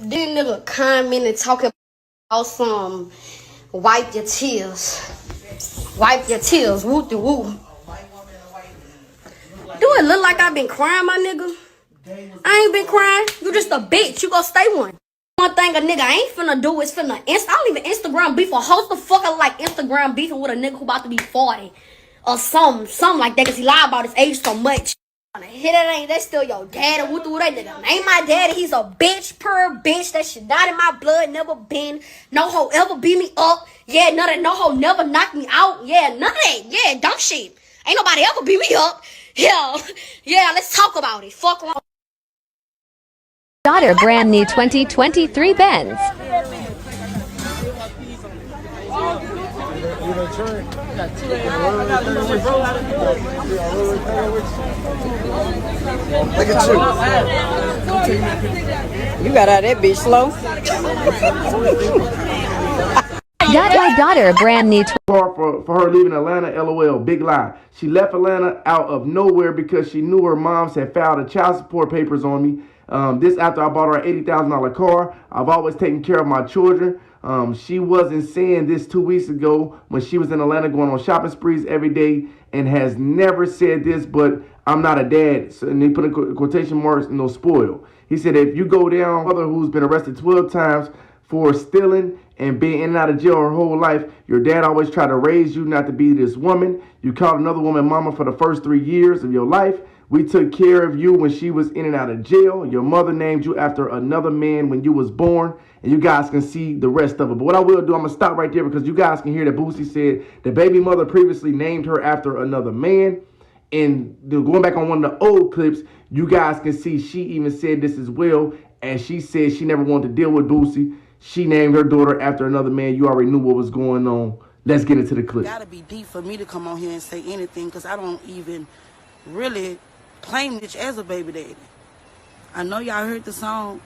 This nigga commenting talking about some wipe your tears. Wipe your tears. Woo de woo. Do it look like I've been crying, my nigga? I ain't been crying. You just a bitch. You gonna stay one. One thing a nigga ain't finna do is finna I don't even Instagram beef or host the fucker like Instagram beefing with a nigga who about to be 40 or something like that, cause he lie about his age so much. Hit it ain't that still your daddy? Who threw that nigga? Ain't my daddy? He's a bitch, pure bitch. That shit not in my blood, never been. No hoe ever beat me up. Yeah, none of that. No hoe never knocked me out. Yeah, none of that. Yeah, dumb shit. Ain't nobody ever beat me up. Yeah, let's talk about it. Fuck wrong. Daughter brand new 2023 Benz. Look at you. You got out of that bitch slow. Got my daughter a brand new for her leaving Atlanta, LOL, big lie. She left Atlanta out of nowhere because she knew her moms had filed a child support papers on me. This after I bought her an $80,000 car. I've always taken care of my children. She wasn't saying this 2 weeks ago when she was in Atlanta going on shopping sprees every day and has never said this, but I'm not a dad. So, and they put in quotation marks, no spoil. He said, if you go down, mother who's been arrested 12 times for stealing and being in and out of jail her whole life, your dad always tried to raise you not to be this woman. You called another woman mama for the first 3 years of your life. We took care of you when she was in and out of jail. Your mother named you after another man when you was born. And you guys can see the rest of it. But what I will do, I'm going to stop right there because you guys can hear that Boosie said the baby mother previously named her after another man. And going back on one of the old clips, you guys can see she even said this as well. And she said she never wanted to deal with Boosie. She named her daughter after another man. You already knew what was going on. Let's get into the clip. It gotta be deep for me to come on here and say anything because I don't even really claim it as a baby daddy. I know y'all heard the song.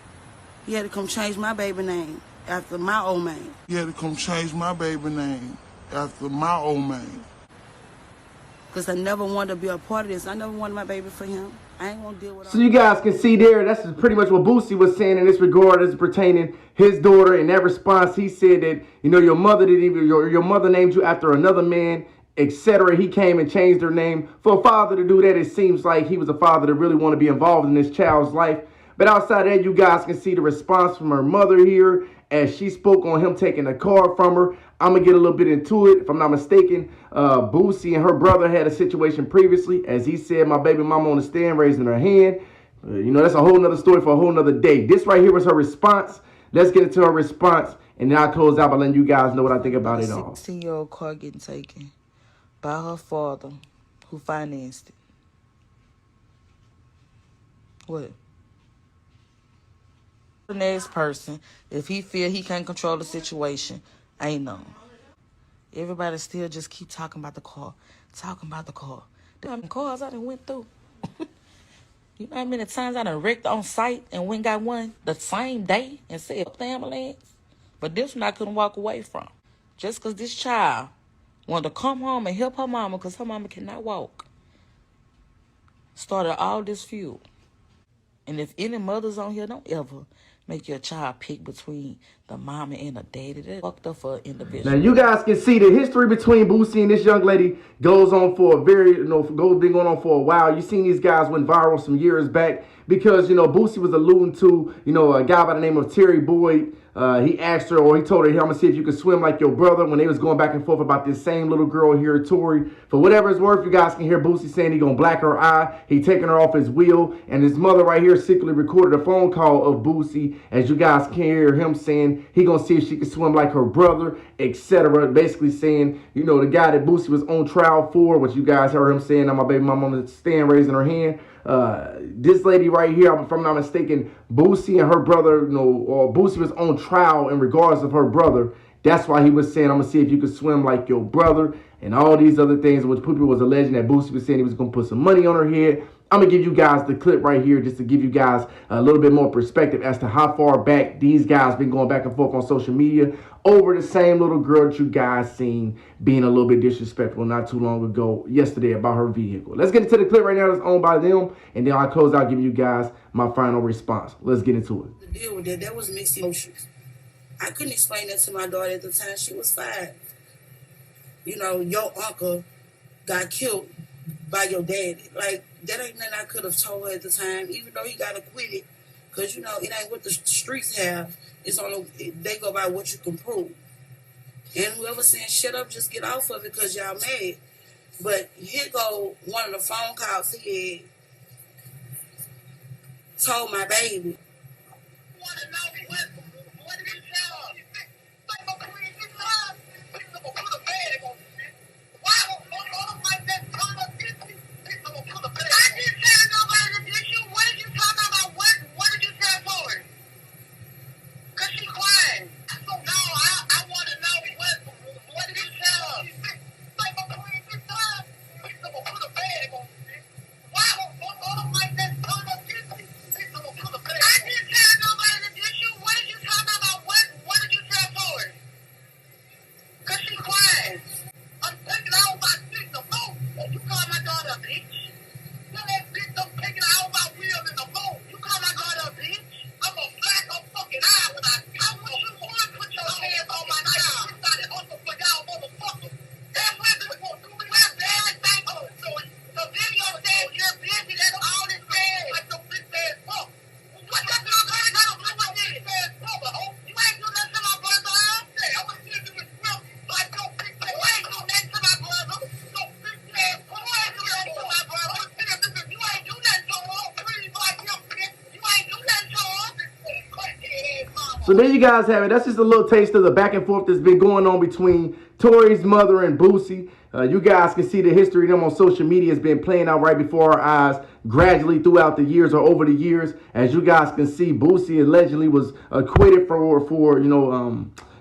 He had to come change my baby name after my old man. He had to come change my baby name after my old man. Because I never wanted to be a part of this. I never wanted my baby for him. I ain't gonna deal with. So you guys can see there, that's pretty much what Boosie was saying in this regard as pertaining his daughter. In that response, he said that, you know, your mother didn't even, your mother named you after another man, etc. He came and changed her name. For a father to do that, it seems like he was a father that really want to be involved in this child's life. But outside of that, you guys can see the response from her mother here as she spoke on him taking the car from her. I'm going to get a little bit into it. If I'm not mistaken, Boosie and her brother had a situation previously. As he said, my baby mama on the stand raising her hand. You know, that's a whole nother story for a whole nother day. This right here was her response. Let's get into her response. And then I'll close out by letting you guys know what I think about it all. 16-year-old car getting taken by her father who financed it. What? The next person, if he feel he can't control the situation, ain't no. Everybody still just keep talking about the car. Talking about the car. There are cars I done went through. You know how many times I done wrecked on site and went got one the same day and said up the ambulance? But this one I couldn't walk away from. Just because this child wanted to come home and help her mama because her mama cannot walk. Started all this feud. And if any mothers on here, don't ever make your child pick between the mama and the daddy. That's fucked up for an individual. Now, you guys can see the history between Boosie and this young lady goes on for a been going on for a while. You seen these guys went viral some years back because, you know, Boosie was alluding to, you know, a guy by the name of Terry Boyd. He asked her, or he told her, hey, I'm going to see if you can swim like your brother, when they was going back and forth about this same little girl here, Tori. For whatever it's worth, you guys can hear Boosie saying he going to black her eye. He taking her off his wheel. And his mother right here secretly recorded a phone call of Boosie, as you guys can hear him saying he going to see if she can swim like her brother, etc. Basically saying, you know, the guy that Boosie was on trial for, which you guys heard him saying, I'm my baby mama on the stand raising her hand. This lady right here, if I'm not mistaken, Boosie and her brother, you know, or Boosie was on trial in regards of her brother. That's why he was saying, I'm going to see if you could swim like your brother, and all these other things, which people was alleging that Boosie was saying he was going to put some money on her head. I'm going to give you guys the clip right here just to give you guys a little bit more perspective as to how far back these guys been going back and forth on social media over the same little girl that you guys seen being a little bit disrespectful not too long ago, yesterday, about her vehicle. Let's get into the clip right now that's owned by them, and then I'll close out giving you guys my final response. Let's get into it. The deal with that, that was mixed emotions. I couldn't explain that to my daughter at the time. She was 5. You know, your uncle got killed by your daddy. Like, that ain't nothing I could have told her at the time, even though he got acquitted. Because, you know, it ain't what the streets have. It's on, they go by what you can prove. And whoever saying shut up, just get off of it because y'all mad. But here go one of the phone calls he had told my baby. So there you guys have it. That's just a little taste of the back and forth that's been going on between Tory's mother and Boosie. You guys can see the history of them on social media has been playing out right before our eyes gradually throughout the years or over the years. As you guys can see, Boosie allegedly was acquitted for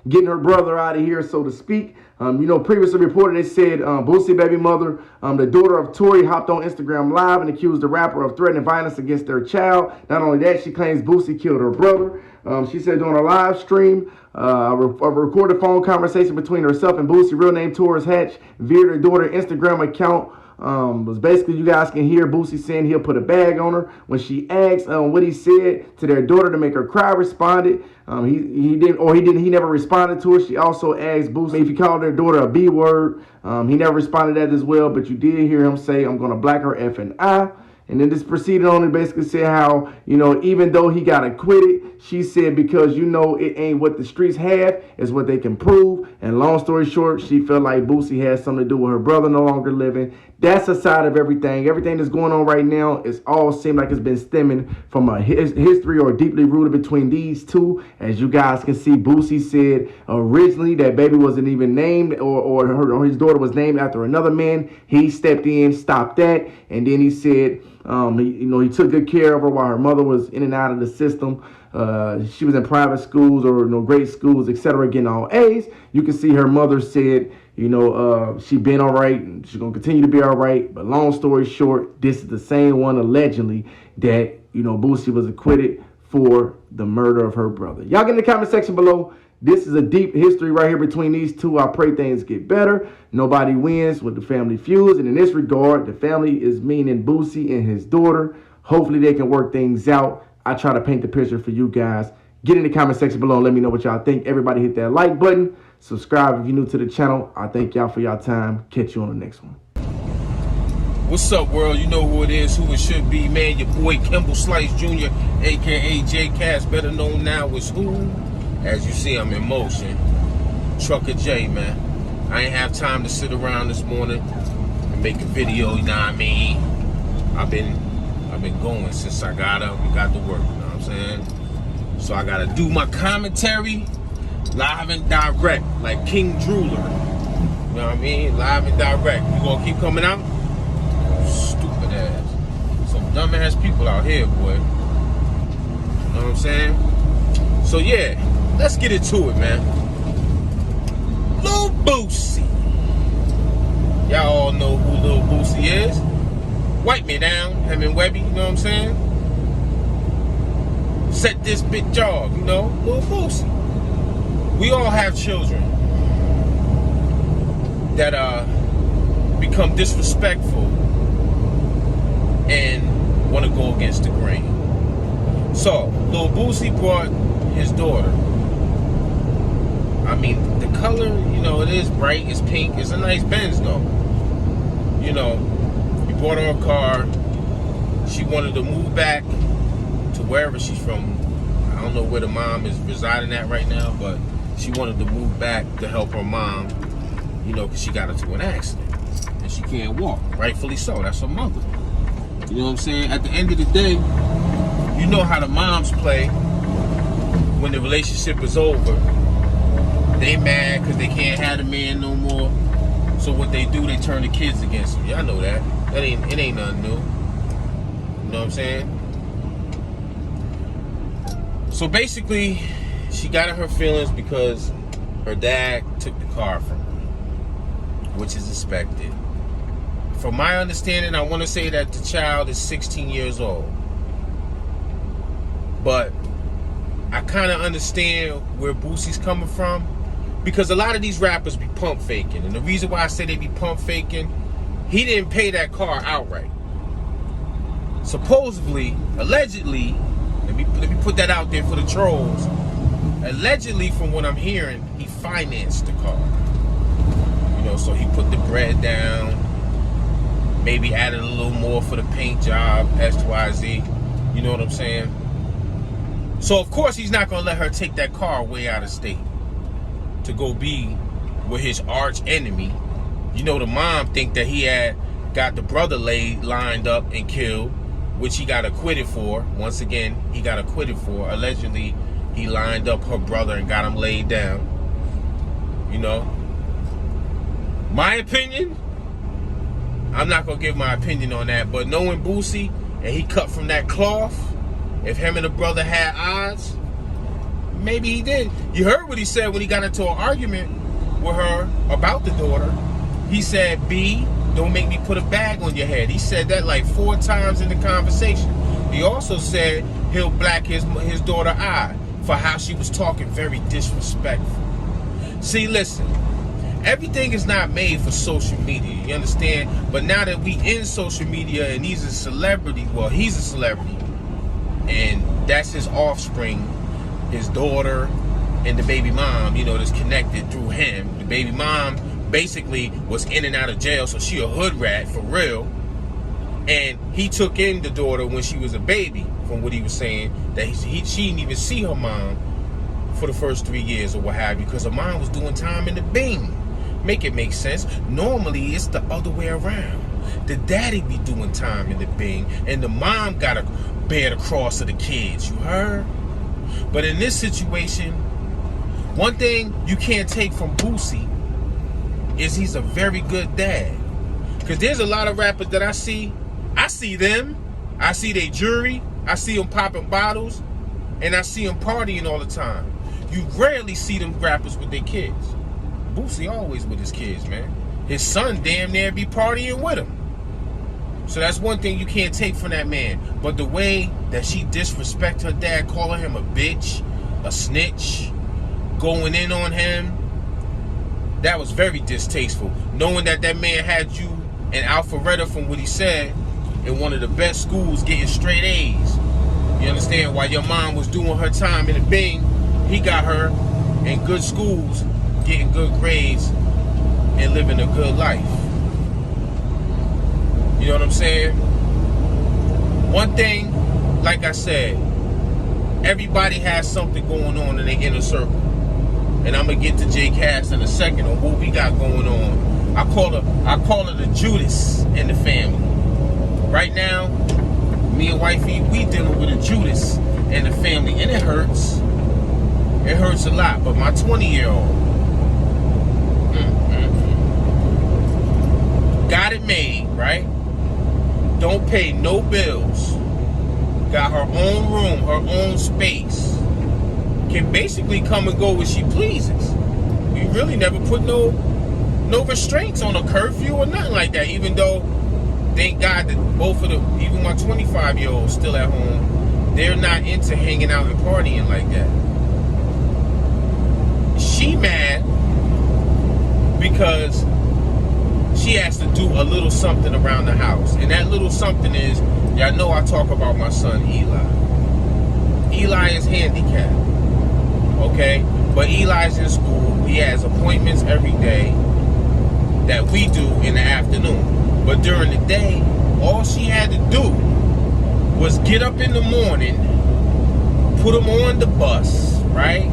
getting her brother out of here, so to speak. Previously reported, they said Boosie baby mother, the daughter of Tory, hopped on Instagram Live and accused the rapper of threatening violence against their child. Not only that, she claims Boosie killed her brother. She said during a live stream, a recorded phone conversation between herself and Boosie, real name Taurus Hatch, via their daughter Instagram account. Was basically, you guys can hear Boosie saying he'll put a bag on her. When she asked what he said to their daughter to make her cry, responded he never responded to her. She also asked Boosie if he called their daughter a B word. He never responded to that as well, but you did hear him say, "I'm gonna black her F and I." And then this proceeded on and basically said how, even though he got acquitted, she said because, it ain't what the streets have, it's what they can prove. And long story short, she felt like Boosie had something to do with her brother no longer living. That's a side of everything. Everything that's going on right now, it's all seemed like it's been stemming from a history or deeply rooted between these two. As you guys can see, Boosie said originally that baby wasn't even named or his daughter was named after another man. He stepped in, stopped that. And then he said, he took good care of her while her mother was in and out of the system. She was in private schools or great schools, etc., getting all A's. You can see her mother said, she been all right and she's gonna continue to be all right. But long story short, this is the same one allegedly that Boosie was acquitted for the murder of her brother. Y'all get in the comment section below. This is a deep history right here between these two. I pray things get better. Nobody wins with the family feuds. And in this regard, the family is meaning Boosie and his daughter. Hopefully they can work things out. I try to paint the picture for you guys. Get in the comment section below and let me know what y'all think. Everybody hit that like button. Subscribe if you're new to the channel. I thank y'all for y'all time. Catch you on the next one. What's up, world? You know who it is, who it should be, man. Your boy, Kimball Slice Jr., a.k.a. J Cass, better known now as who? As you see, I'm in motion. Trucker J, man. I ain't have time to sit around this morning and make a video, you know what I mean? I've been going since I got up and got to work, you know what I'm saying? So I gotta do my commentary live and direct, like King Drooler. You know what I mean? Live and direct. You gonna keep coming out? Stupid ass. Some dumbass people out here, boy. You know what I'm saying? So yeah, let's get into it, man. Lil Boosie. Y'all all know who Lil Boosie is. wipe me down, him and Webby, you know what I'm saying? Set this big jog, you know, little Boosie. We all have children that become disrespectful and want to go against the grain. So, little Boosie brought his daughter. I mean, the color, you know, it is bright, it's pink, it's a nice Benz though. You know, we bought her a car. She wanted to move back to wherever she's from. I don't know where the mom is residing at right now, but she wanted to move back to help her mom, you know, because she got into an accident and she can't walk. Rightfully so, that's her mother. You know what I'm saying? At the end of the day, you know how the moms play when the relationship is over. They mad because they can't have the man no more. So what they do, they turn the kids against them. Y'all know that. It ain't nothing new. You know what I'm saying? So basically, she got in her feelings because her dad took the car from her, which is expected. From my understanding, I want to say that the child is 16 years old. But I kind of understand where Boosie's coming from, because a lot of these rappers be pump faking. And the reason why I say they be pump faking, he didn't pay that car outright. Supposedly, allegedly, let me put that out there for the trolls. Allegedly, from what I'm hearing, he financed the car. You know, so he put the bread down, maybe added a little more for the paint job, XYZ. You know what I'm saying? So of course he's not gonna let her take that car way out of state to go be with his arch enemy. You know, the mom think that he had got the brother lined up and killed, which he got acquitted for. Once again, he got acquitted for. Allegedly, he lined up her brother and got him laid down. You know, my opinion, I'm not gonna give my opinion on that, but knowing Boosie, and he cut from that cloth, if him and the brother had odds, maybe he did. You heard what he said when he got into an argument with her about the daughter. He said, B, don't make me put a bag on your head. He said that like 4 times in the conversation. He also said he'll black his daughter eye for how she was talking very disrespectful. See, listen, everything is not made for social media, you understand? But now that we in social media and he's a celebrity, well, he's a celebrity, and that's his offspring, his daughter and the baby mom, you know, that's connected through him. The baby mom basically was in and out of jail, so she a hood rat for real. And he took in the daughter when she was a baby, from what he was saying, that she didn't even see her mom for the first 3 years or what have you, because her mom was doing time in the Bing. Make it make sense. Normally it's the other way around. The daddy be doing time in the Bing, and the mom gotta bear the cross of the kids, you heard? But in this situation, one thing you can't take from Boosie is he's a very good dad. Because there's a lot of rappers that I see them, I see their jewelry, I see them popping bottles, and I see them partying all the time. You rarely see them rappers with their kids. Boosie always with his kids, man. His son damn near be partying with him. So that's one thing you can't take from that man. But the way that she disrespect her dad, calling him a bitch, a snitch, going in on him, that was very distasteful. Knowing that that man had you in Alpharetta, from what he said, in one of the best schools, getting straight A's. You understand? While your mom was doing her time in the Bing, he got her in good schools, getting good grades, and living a good life. You know what I'm saying? One thing, like I said, everybody has something going on in their inner circle. And I'm gonna get to J Cass in a second on what we got going on. I call her the Judas in the family. Right now, me and wifey, we dealing with a Judas in the family, and it hurts. It hurts a lot. But my 20-year-old got it made, right? Don't pay no bills. Got her own room, her own space. Can basically come and go when she pleases. We really never put no restraints on a curfew or nothing like that, even though thank God that both of them, even my 25-year-old still at home, they're not into hanging out and partying like that. She mad because she has to do a little something around the house. And that little something is, y'all know I talk about my son Eli. Eli is handicapped, okay? But Eli's in school. He has appointments every day that we do in the afternoon. But during the day, all she had to do was get up in the morning, put him on the bus, right?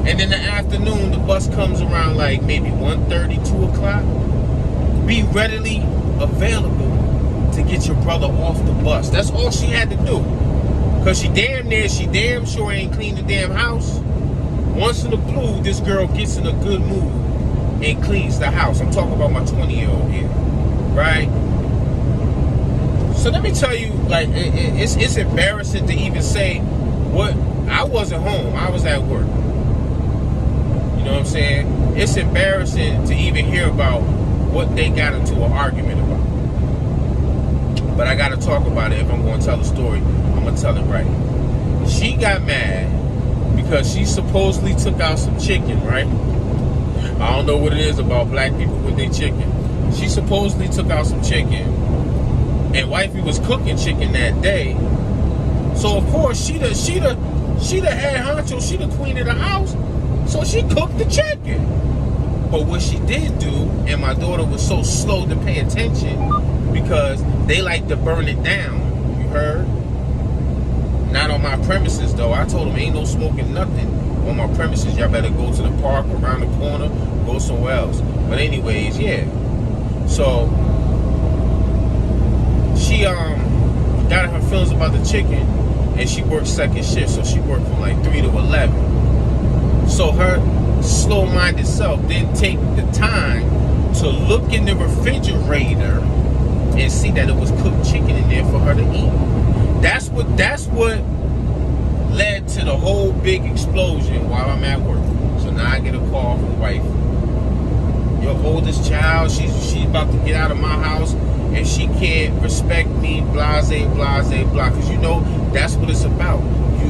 And in the afternoon, the bus comes around like maybe 1:30, 2 o'clock. Be readily available to get your brother off the bus. That's all she had to do. Because she damn sure ain't cleaned the damn house. Once in a blue, this girl gets in a good mood and cleans the house. I'm talking about my 20-year-old here, right? So let me tell you, like, it's embarrassing to even say what. I wasn't home. I was at work. You know what I'm saying? It's embarrassing to even hear about what they got into an argument about. But I got to talk about it. If I'm going to tell the story, I'm going to tell it right. She got mad because she supposedly took out some chicken, right? I don't know what it is about black people with their chicken. She supposedly took out some chicken, and wifey was cooking chicken that day. So of course she the head honcho, she the queen of the house. So she cooked the chicken. But what she did do, and my daughter was so slow to pay attention because they like to burn it down. You heard? Not on my premises though. I told them ain't no smoking nothing on my premises. Y'all better go to the park around the corner, go somewhere else. But anyways, yeah. So she got her feelings about the chicken, and she worked second shift, so she worked from like 3 to 11. So her slow-minded self didn't take the time to look in the refrigerator and see that it was cooked chicken in there for her to eat. That's what led to the whole big explosion while I'm at work. So now I get a call from wife. Your oldest child, she's about to get out of my house and she can't respect me, blase, blase, blah. Because you know, that's what it's about.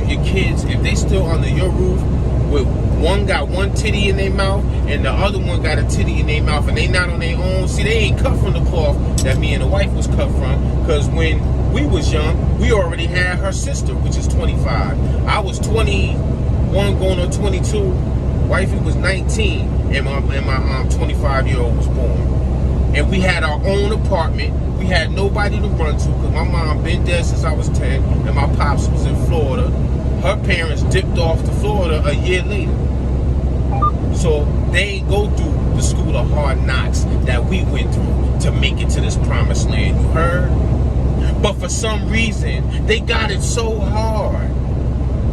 Your kids, if they still under your roof, with one got one titty in their mouth and the other one got a titty in their mouth and they not on their own, see, they ain't cut from the cloth that me and the wife was cut from. Because when we was young, we already had her sister, which is 25. I was 21 going on 22. Wifey was 19 and my 25-year-old was born. And we had our own apartment. We had nobody to run to because my mom been dead since I was 10 and my pops was in Florida. Her parents dipped off to Florida a year later. So they ain't go through the school of hard knocks that we went through to make it to this promised land, you heard? But for some reason, they got it so hard.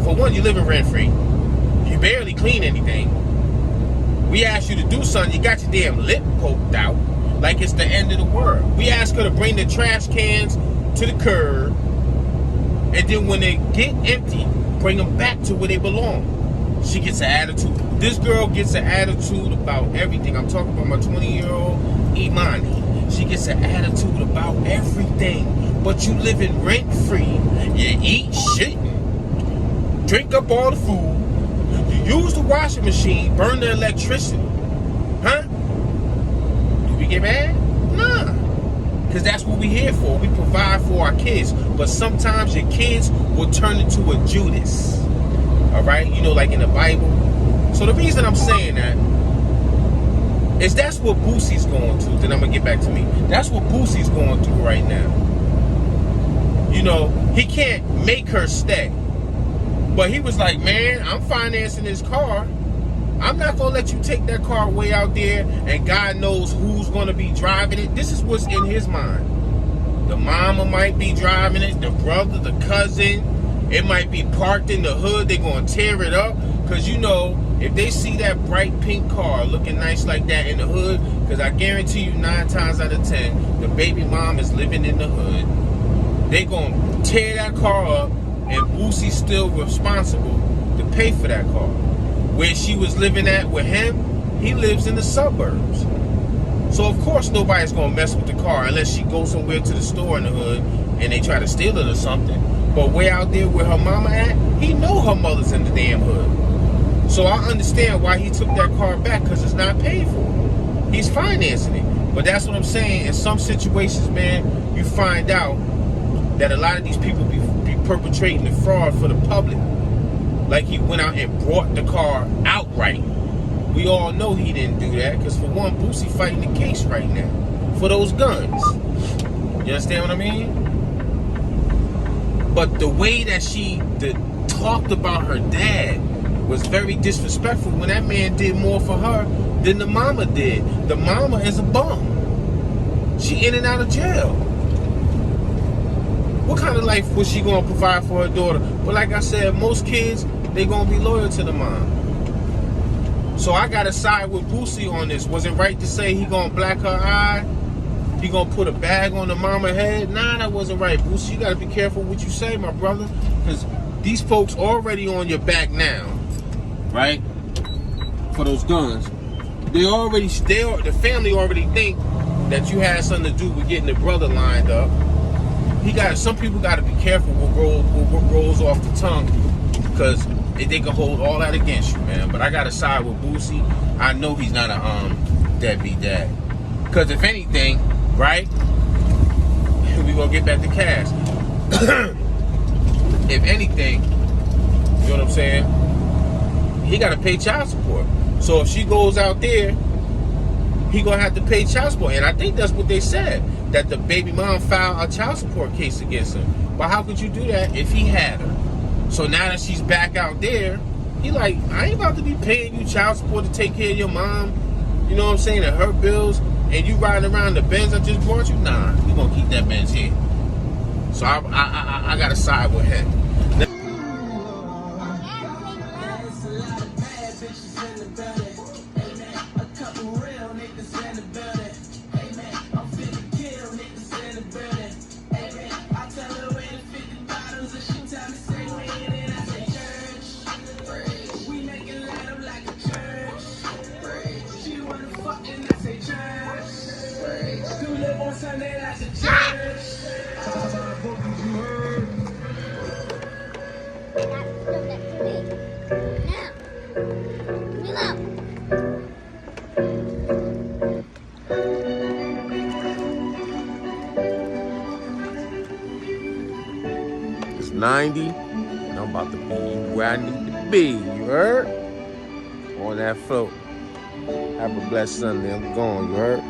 For one, you living rent-free. You barely clean anything. We asked you to do something, you got your damn lip poked out like it's the end of the world. We asked her to bring the trash cans to the curb, and then when they get empty, bring them back to where they belong. She gets an attitude. This girl gets an attitude about everything. I'm talking about my 20-year-old Imani. She gets an attitude about everything. But you living rent-free. You eat shit. Drink up all the food. You use the washing machine. Burn the electricity. Huh? Do we get mad? Nah. Because that's what we here for. We provide for our kids. But sometimes your kids will turn into a Judas. Alright? You know, like in the Bible. So the reason I'm saying that is that's what Boosie's going through. Then I'm going to get back to me. That's what Boosie's going through right now. You know, he can't make her stay. But he was like, man, I'm financing this car. I'm not going to let you take that car way out there and God knows who's going to be driving it. This is what's in his mind. The mama might be driving it, the brother, the cousin. It might be parked in the hood. They're going to tear it up. Because, you know, if they see that bright pink car looking nice like that in the hood, because I guarantee you 9 times out of 10, the baby mom is living in the hood. They're going to tear that car up and Boosie's still responsible to pay for that car. Where she was living at with him, he lives in the suburbs. So of course nobody's gonna mess with the car unless she goes somewhere to the store in the hood and they try to steal it or something. But way out there where her mama at, he know her mother's in the damn hood. So I understand why he took that car back, because it's not paid for. He's financing it. But that's what I'm saying. In some situations, man, you find out that a lot of these people be perpetrating the fraud for the public. Like he went out and brought the car outright. We all know he didn't do that, because for one, Boosie fighting the case right now for those guns. You understand what I mean? But the way that she talked about her dad was very disrespectful when that man did more for her than the mama did. The mama is a bum. She in and out of jail. What kind of life was she going to provide for her daughter? But like I said, most kids, they going to be loyal to the mom. So I got to side with Boosie on this. Was it right to say he going to black her eye? He going to put a bag on the mama head? Nah, that wasn't right, Boosie. You got to be careful what you say, my brother. Because these folks already on your back now. Right? For those guns. The family already think that you had something to do with getting the brother lined up. Some people got to be careful what rolls off the tongue, because they can hold all that against you, man. But I got to side with Boosie. I know he's not a deadbeat dad. Because if anything, right, we gonna get back to cash. If anything, you know what I'm saying, he got to pay child support. So if she goes out there, he gonna have to pay child support. And I think that's what they said, that the baby mom filed a child support case against him. But how could you do that if he had her? So now that she's back out there, he like, I ain't about to be paying you child support to take care of your mom, you know what I'm saying, and her bills, and you riding around the Benz I just bought you? Nah, you gonna keep that Benz here. So I gotta side with him. It's 90, and I'm about to be where I need to be, you heard? On that float. Have a blessed Sunday, I'm gone, you heard?